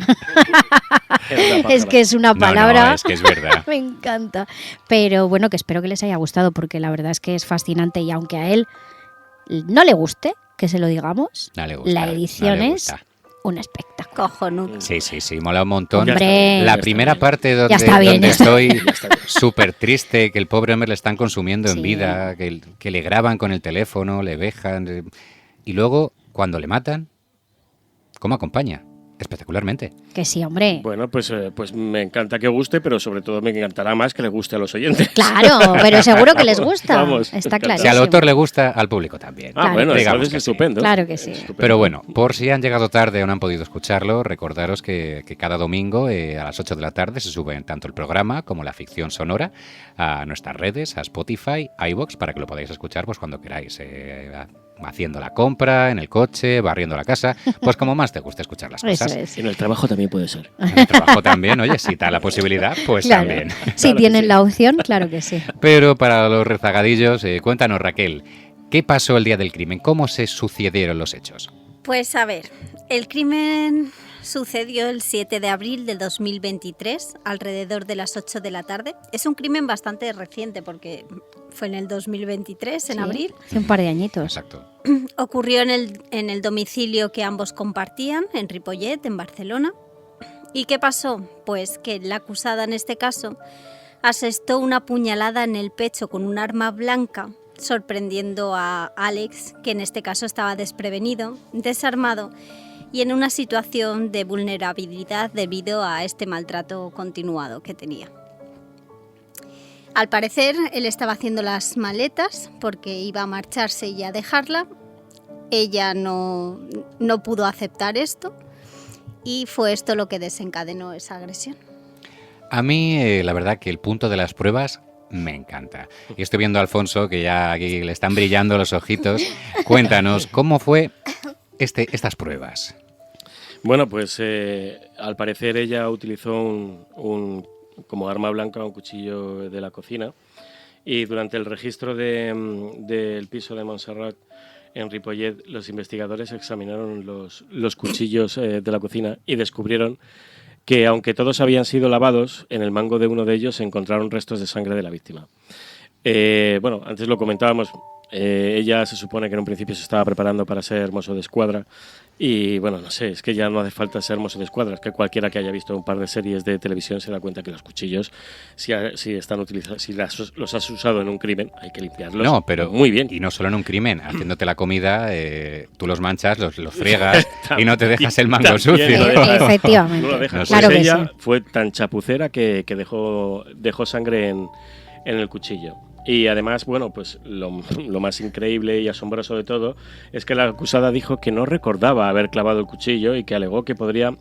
Es que es una palabra. No, es que es verdad. Me encanta. Pero bueno, que espero que les haya gustado porque la verdad es que es fascinante y aunque a él no le guste, que se lo digamos, No le gusta, la edición no le es gusta. un espectáculo. Cojonudo. Sí, mola un montón. Hombre. La primera parte donde, Ya está bien, donde ya está estoy súper triste, que el pobre hombre le están consumiendo en Sí. vida, que le graban con el teléfono, le vejan. Y luego, cuando le matan, ¿cómo acompaña? Espectacularmente. Que sí, hombre. Bueno, pues me encanta que guste, pero sobre todo me encantará más que le guste a los oyentes. Claro, pero seguro que les gusta. Vamos, Está encantado. Si al clarísimo. autor le gusta, al público también. Claro. Bueno, Digamos entonces que es sí. estupendo. Claro que sí. Estupendo. Pero bueno, por si han llegado tarde o no han podido escucharlo, recordaros que cada domingo a las 8 de la tarde se suben tanto el programa como la ficción sonora a nuestras redes, a Spotify, a iVoox, para que lo podáis escuchar pues cuando queráis, haciendo la compra, en el coche, barriendo la casa, pues como más te guste escuchar las Eso cosas. es. En el trabajo también puede ser. En el trabajo también, oye, si está la posibilidad, pues Claro. también. Si Claro que tienen sí. la opción, claro que sí. Pero para los rezagadillos, cuéntanos, Raquel, ¿qué pasó el día del crimen? ¿Cómo se sucedieron los hechos? Pues a ver, el crimen sucedió el 7 de abril de 2023, alrededor de las 8 de la tarde. Es un crimen bastante reciente porque fue en el 2023, en Sí, abril. Hace un par de añitos. Exacto. Ocurrió en el domicilio que ambos compartían, en Ripollet, en Barcelona. ¿Y qué pasó? Pues que la acusada en este caso asestó una puñalada en el pecho con un arma blanca, sorprendiendo a Alex, que en este caso estaba desprevenido, desarmado y en una situación de vulnerabilidad debido a este maltrato continuado que tenía. Al parecer, él estaba haciendo las maletas porque iba a marcharse y a dejarla. Ella no pudo aceptar esto y fue esto lo que desencadenó esa agresión. A mí, la verdad que el punto de las pruebas me encanta. Y estoy viendo a Alfonso, que ya aquí le están brillando los ojitos. Cuéntanos, ¿cómo fue estas pruebas? Bueno, pues al parecer ella utilizó como arma blanca un cuchillo de la cocina y durante el registro del piso de Montserrat en Ripollet, los investigadores examinaron los cuchillos de la cocina y descubrieron que, aunque todos habían sido lavados, en el mango de uno de ellos se encontraron restos de sangre de la víctima. Bueno, antes lo comentábamos, ella se supone que en un principio se estaba preparando para ser mozo de escuadra y, bueno, no sé, es que ya no hace falta ser mozo de escuadra, es que cualquiera que haya visto un par de series de televisión se da cuenta que los cuchillos, si están utilizados, si los has usado en un crimen, hay que limpiarlos. No, pero muy bien. Y no solo en un crimen, haciéndote la comida, tú los manchas, los friegas y no te dejas el mango También, sucio. Efectivamente. No lo dejas. No sé. Claro Pues que ella sí. fue tan chapucera que dejó sangre en el cuchillo. Y además, bueno, pues lo más increíble y asombroso de todo es que la acusada dijo que no recordaba haber clavado el cuchillo y que alegó que podría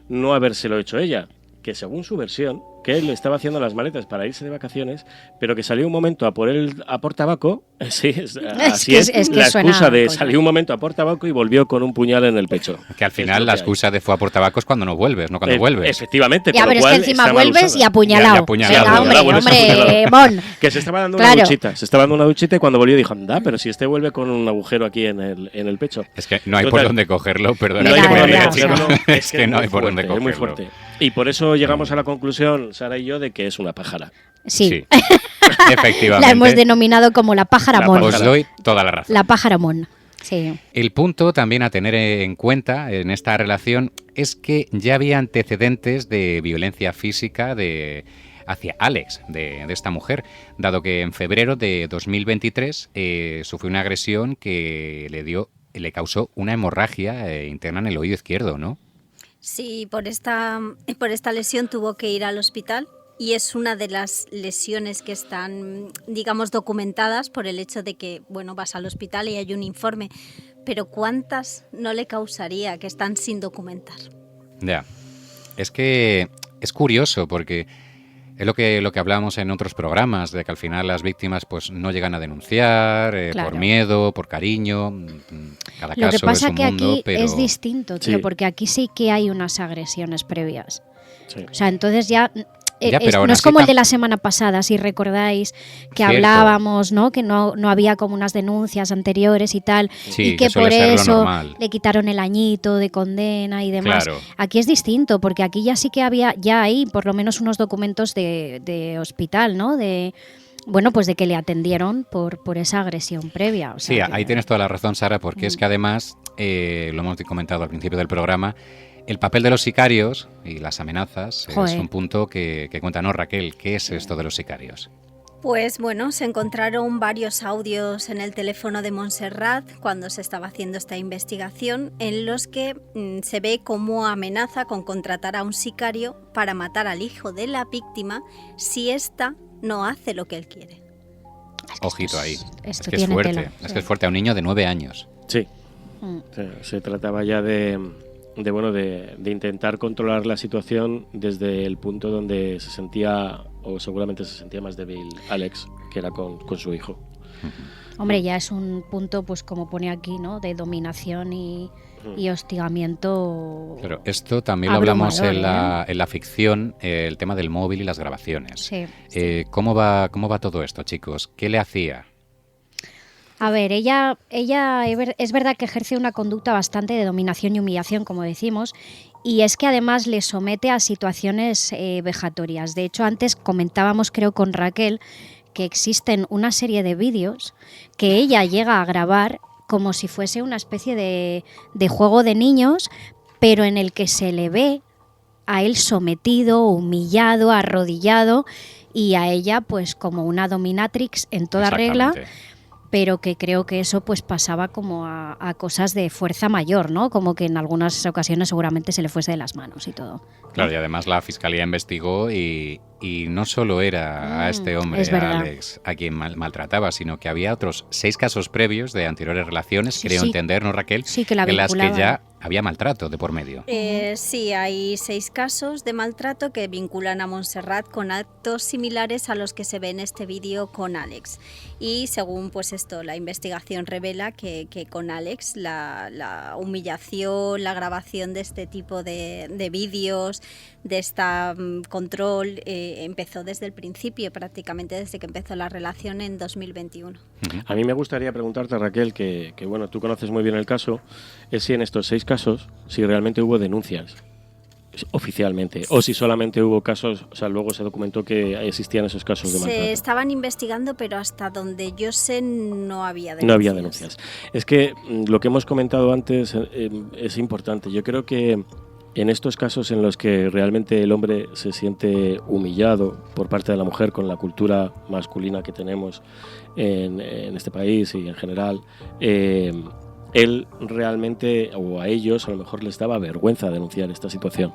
no habérselo hecho ella, que según su versión, que él estaba haciendo las maletas para irse de vacaciones, pero que salió un momento a por tabaco, sí, así que- es, es que la suena excusa de coña. salió un momento a por tabaco y volvió con un puñal en el pecho. Que al final la excusa de fue a por tabaco es cuando no vuelves, no cuando vuelves. Efectivamente, Ya, con lo pero es que cual encima está mal vuelves usada. y apuñalado. Ya, apuñalado. Venga, hombre, Bueno, hombre, Mon. Que se estaba dando Claro. una duchita. Se estaba dando una duchita y cuando volvió dijo, anda, pero si este vuelve con un agujero aquí en el pecho. Es que no hay Total. por dónde cogerlo, perdona. No hay Venga, por dónde venga, cogerlo. Es que no hay muy por dónde fuerte, es muy cogerlo. fuerte. Y por eso llegamos a la conclusión, Sara y yo, de que es una pájara. Sí, Efectivamente. la hemos denominado como la pájara La Mon. Os doy toda la razón. La pájara Mon. Sí. El punto también a tener en cuenta en esta relación es que ya había antecedentes de violencia física hacia Alex, de esta mujer, dado que en febrero de 2023 sufrió una agresión que le causó una hemorragia interna en el oído izquierdo, ¿no? Sí, por esta lesión tuvo que ir al hospital y es una de las lesiones que están, digamos, documentadas por el hecho de que, bueno, vas al hospital y hay un informe, pero ¿cuántas no le causaría que están sin documentar? Ya, es que es curioso porque es lo que hablábamos en otros programas, de que al final las víctimas pues no llegan a denunciar Claro. por miedo, por cariño, cada Lo que caso pasa es un que mundo, aquí pero... es distinto, tío, Sí. porque aquí sí que hay unas agresiones previas. Sí. O sea, entonces ya... Ya, pero aún no es así como el de la semana pasada, si recordáis, que Cierto. hablábamos, ¿no? Que no había como unas denuncias anteriores y tal, Sí, y que suele por ser lo eso normal. le quitaron el añito de condena y demás. Claro. Aquí es distinto, porque aquí ya sí que ya hay por lo menos unos documentos de hospital, ¿no? Bueno, pues de que le atendieron por esa agresión previa. O Sí, sea, que- ahí tienes toda la razón, Sara, porque es que además, lo hemos comentado al principio del programa, el papel de los sicarios y las amenazas es Joder. un punto que cuenta, ¿no, Raquel? ¿Qué es esto de los sicarios? Pues bueno, se encontraron varios audios en el teléfono de Montserrat cuando se estaba haciendo esta investigación en los que se ve cómo amenaza con contratar a un sicario para matar al hijo de la víctima si ésta no hace lo que él quiere. Ojito ahí. esto Es que es tiene fuerte, tela, es sí. que es fuerte a un niño de 9 años. Sí. Mm. O sea, se trataba ya de intentar controlar la situación desde el punto donde se sentía, o seguramente se sentía más débil Alex, que era con su hijo. Hombre, ya es un punto, pues como pone aquí, ¿no? De dominación y hostigamiento. Pero esto también lo hablamos abrumador, en la ficción, el tema del móvil y las grabaciones. Sí. ¿Cómo va todo esto, chicos? ¿Qué le hacía? A ver, ella es verdad que ejerce una conducta bastante de dominación y humillación, como decimos, y es que además le somete a situaciones vejatorias. De hecho, antes comentábamos, creo, con Raquel, que existen una serie de vídeos que ella llega a grabar como si fuese una especie de juego de niños, pero en el que se le ve a él sometido, humillado, arrodillado, y a ella pues como una dominatrix en toda regla. Exactamente. Pero que creo que eso pues pasaba como a cosas de fuerza mayor, ¿no? Como que en algunas ocasiones seguramente se le fuese de las manos y todo. Claro, y además la fiscalía investigó y no solo era a este hombre, es a verdad. Alex, a quien maltrataba, sino que había otros 6 casos previos de anteriores relaciones, Sí, creo sí. entender, ¿no, Raquel? Sí, que la en las que vinculaban. ya había maltrato de por medio. Sí, hay 6 casos de maltrato que vinculan a Montserrat con actos similares a los que se ve en este vídeo con Alex. Y según pues esto, la investigación revela que con Alex la humillación, la grabación de este tipo de vídeos, de este control, empezó desde el principio, prácticamente desde que empezó la relación en 2021. A mí me gustaría preguntarte, Raquel, que bueno, tú conoces muy bien el caso, es si en estos 6 casos, si realmente hubo denuncias oficialmente, o si solamente hubo casos, o sea, luego se documentó que existían esos casos de maltrato. Se estaban investigando, pero hasta donde yo sé no había denuncias. No había denuncias. Es que lo que hemos comentado antes es importante. Yo creo que en estos casos en los que realmente el hombre se siente humillado por parte de la mujer con la cultura masculina que tenemos en este país y en general, él realmente, o a ellos, a lo mejor les daba vergüenza denunciar esta situación.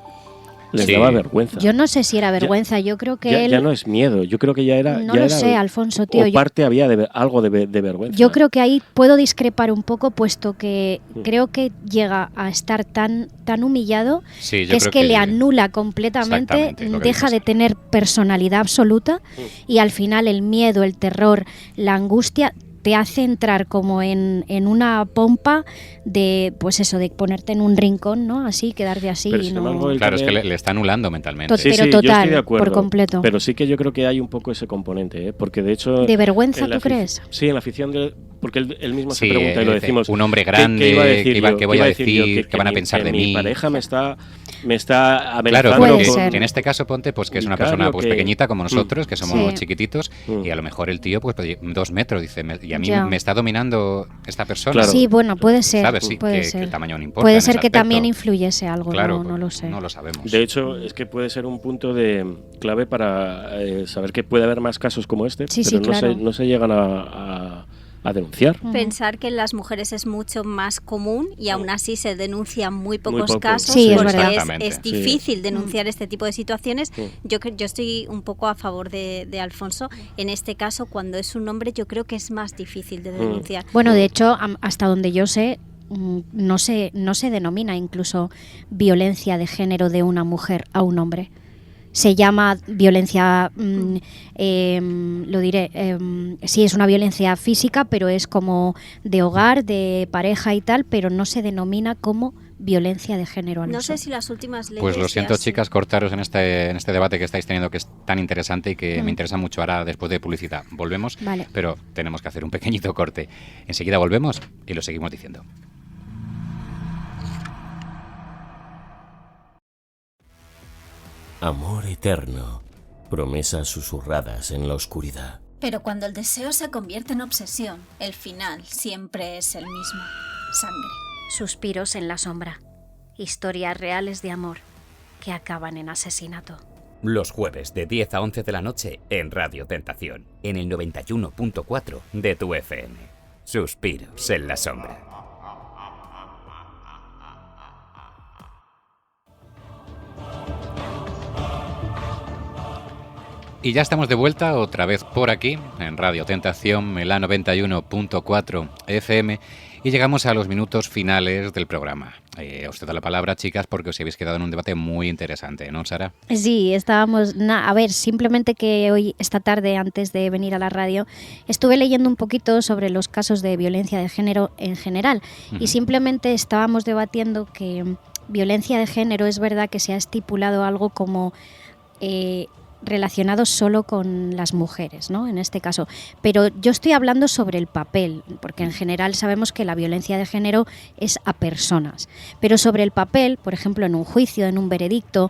Les Sí. daba vergüenza. Yo no sé si era vergüenza, yo creo que él... Ya no es miedo, yo creo que ya era... No ya lo era- sé, Alfonso, tío. O parte había algo de vergüenza. Yo creo que ahí puedo discrepar un poco, puesto que creo que llega a estar tan humillado Sí, yo que es creo que le anula completamente, Exactamente, lo que deja dices. de tener personalidad absoluta y al final el miedo, el terror, la angustia te hace entrar como en una pompa de, pues eso, de ponerte en un rincón, ¿no? Así, quedarte así. Pero y sin no... embargo, él Claro, es que también- le está anulando mentalmente. Pero yo total, estoy de acuerdo, por completo. Pero sí que yo creo que hay un poco ese componente, ¿eh? Porque de hecho... ¿De vergüenza, en la tú crees? Sí, en la afición de... Porque él mismo Sí, se pregunta y lo decimos. un hombre ¿qué grande, iba a decir ¿qué yo? voy a yo? decir? ¿Qué van a pensar de mi mí? pareja me está Claro, amenazando Puede porque ser. en este caso ponte pues que es una Claro, persona pues que- pequeñita como nosotros, que somos Sí. chiquititos, y a lo mejor el tío pues 2 metros, dice, y a mí Ya. me está dominando esta persona. Claro. Sí, bueno, puede ser. ¿Sabes? Sí, puede que ser. el tamaño no importa Puede en ser ese que aspecto. también influyese algo, Claro, no lo sé. No lo sabemos. De hecho, es que puede ser un punto de clave para saber que puede haber más casos como este, Sí, pero sí, claro. no se llegan a a denunciar. Pensar que en las mujeres es mucho más común y aún así se denuncian muy pocos casos, sí, porque es es difícil sí. denunciar este tipo de situaciones. Yo estoy un poco a favor de Alfonso. En este caso, cuando es un hombre, yo creo que es más difícil de denunciar. Bueno, de hecho, hasta donde yo sé, no se denomina incluso violencia de género de una mujer a un hombre. Se llama violencia, lo diré, sí es una violencia física, pero es como de hogar, de pareja y tal, pero no se denomina como violencia de género. No sé si las últimas leyes... Pues lo siento, chicas, cortaros en este debate que estáis teniendo, que es tan interesante y que me interesa mucho. Ahora, después de publicidad, volvemos, vale. Pero tenemos que hacer un pequeñito corte. Enseguida volvemos y lo seguimos diciendo. Amor eterno, promesas susurradas en la oscuridad. Pero cuando el deseo se convierte en obsesión, el final siempre es el mismo. Sangre. Suspiros en la sombra. Historias reales de amor que acaban en asesinato. Los jueves de 10 a 11 de la noche en Radio Tentación, en el 91.4 de tu FM. Suspiros en la sombra. Y ya estamos de vuelta otra vez por aquí, en Radio Tentación, en la 91.4 FM, y llegamos a los minutos finales del programa. Os doy la palabra, chicas, porque os habéis quedado en un debate muy interesante, ¿no, Sara? Sí, estábamos... a ver, simplemente que hoy, esta tarde, antes de venir a la radio, estuve leyendo un poquito sobre los casos de violencia de género en general, y simplemente estábamos debatiendo que violencia de género es verdad que se ha estipulado algo como... relacionados solo con las mujeres, ¿no? En este caso. Pero yo estoy hablando sobre el papel, porque en general sabemos que la violencia de género es a personas. Pero sobre el papel, por ejemplo, en un juicio, en un veredicto,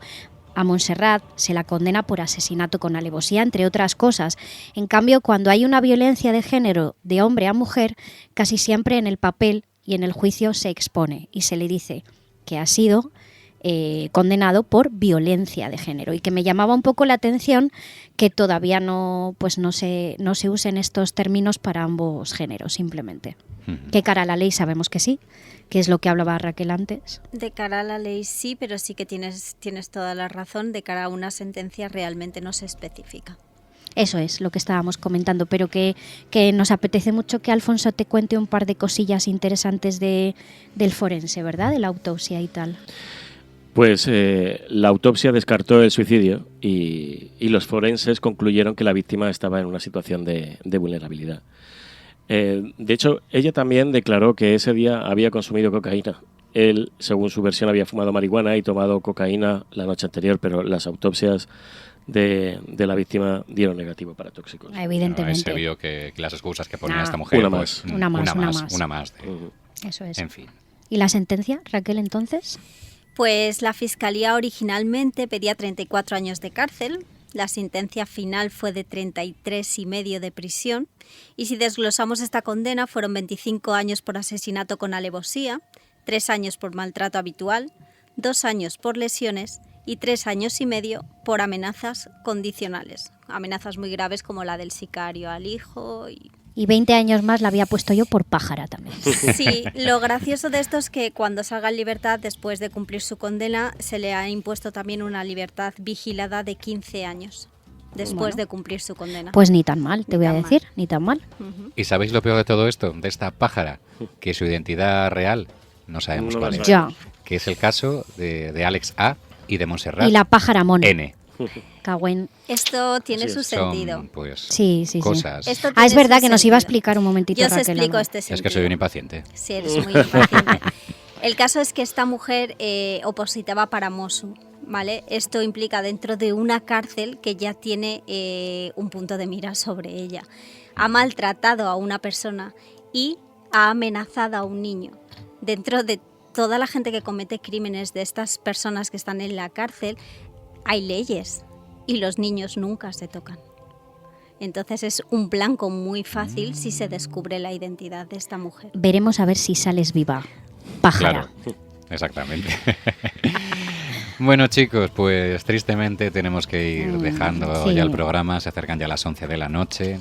a Montserrat se la condena por asesinato con alevosía, entre otras cosas. En cambio, cuando hay una violencia de género de hombre a mujer, casi siempre en el papel y en el juicio se expone y se le dice que ha sido... condenado por violencia de género, y que me llamaba un poco la atención que todavía no se usen estos términos para ambos géneros, simplemente. ¿Qué cara a la ley? Sabemos que sí, que es lo que hablaba Raquel antes. De cara a la ley sí, pero sí que tienes toda la razón, de cara a una sentencia realmente no se especifica. Eso es lo que estábamos comentando, pero que nos apetece mucho que Alfonso te cuente un par de cosillas interesantes del forense, ¿verdad? De la autopsia y tal. Pues la autopsia descartó el suicidio y los forenses concluyeron que la víctima estaba en una situación de vulnerabilidad. De hecho, ella también declaró que ese día había consumido cocaína. Él, según su versión, había fumado marihuana y tomado cocaína la noche anterior, pero las autopsias de la víctima dieron negativo para tóxicos. Evidentemente. Se vio que las excusas que ponía esta mujer... Una pues, más. Una más. Eso es. En fin. ¿Y la sentencia, Raquel, entonces? Pues la Fiscalía originalmente pedía 34 años de cárcel, la sentencia final fue de 33,5 de prisión, y si desglosamos esta condena fueron 25 años por asesinato con alevosía, 3 años por maltrato habitual, 2 años por lesiones y 3,5 años por amenazas condicionales, amenazas muy graves como la del sicario al hijo y 20 años más la había puesto yo por pájara también. Sí, lo gracioso de esto es que cuando salga en libertad, después de cumplir su condena, se le ha impuesto también una libertad vigilada de 15 años, después de cumplir su condena. Pues ni tan mal, te voy a decir, ni tan mal. ¿Y sabéis lo peor de todo esto, de esta pájara? Que su identidad real no sabemos cuál es. Ya. Que es el caso de Alex A. y de Montserrat y la pájara Mon N. Cagüen. Esto tiene su sentido. Son, pues, sí. cosas. Es verdad que nos iba a explicar un momentito, Yo os Raquel. explico este sentido. Es que soy un impaciente. Sí, eres muy impaciente. El caso es que esta mujer opositaba para Mosu, ¿vale? Esto implica dentro de una cárcel que ya tiene un punto de mira sobre ella. Ha maltratado a una persona y ha amenazado a un niño. Dentro de toda la gente que comete crímenes, de estas personas que están en la cárcel, hay leyes y los niños nunca se tocan. Entonces es un blanco muy fácil si se descubre la identidad de esta mujer. Veremos a ver si sales viva, pájara. Claro, exactamente. Bueno, chicos, pues tristemente tenemos que ir dejando ya el programa. Se acercan ya las 11 de la noche.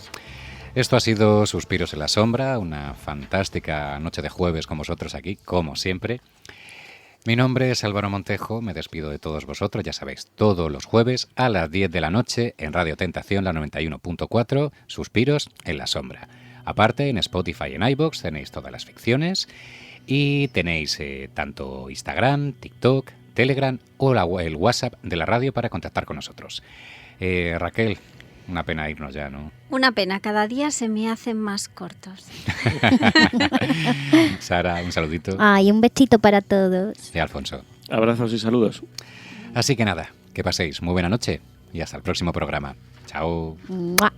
Esto ha sido Suspiros en la Sombra, una fantástica noche de jueves con vosotros aquí, como siempre. Mi nombre es Álvaro Montejo, me despido de todos vosotros, ya sabéis, todos los jueves a las 10 de la noche en Radio Tentación, la 91.4, Suspiros en la Sombra. Aparte, en Spotify y en iVoox tenéis todas las ficciones y tenéis tanto Instagram, TikTok, Telegram o el WhatsApp de la radio para contactar con nosotros. Raquel, una pena irnos ya, ¿no? Una pena, cada día se me hacen más cortos. Sara, un saludito. Ay, un besito para todos. Y Alfonso. Abrazos y saludos. Así que nada, que paséis muy buena noche y hasta el próximo programa. Chao. ¡Mua!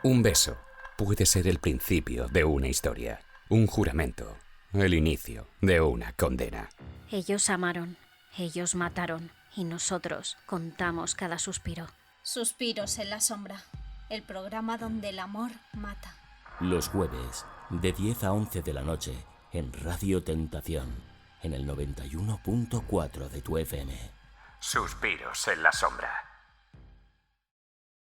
Un beso puede ser el principio de una historia, un juramento, el inicio de una condena. Ellos amaron, ellos mataron y nosotros contamos cada suspiro. Suspiros en la sombra, el programa donde el amor mata. Los jueves, de 10 a 11 de la noche, en Radio Tentación, en el 91.4 de tu FM. Suspiros en la sombra.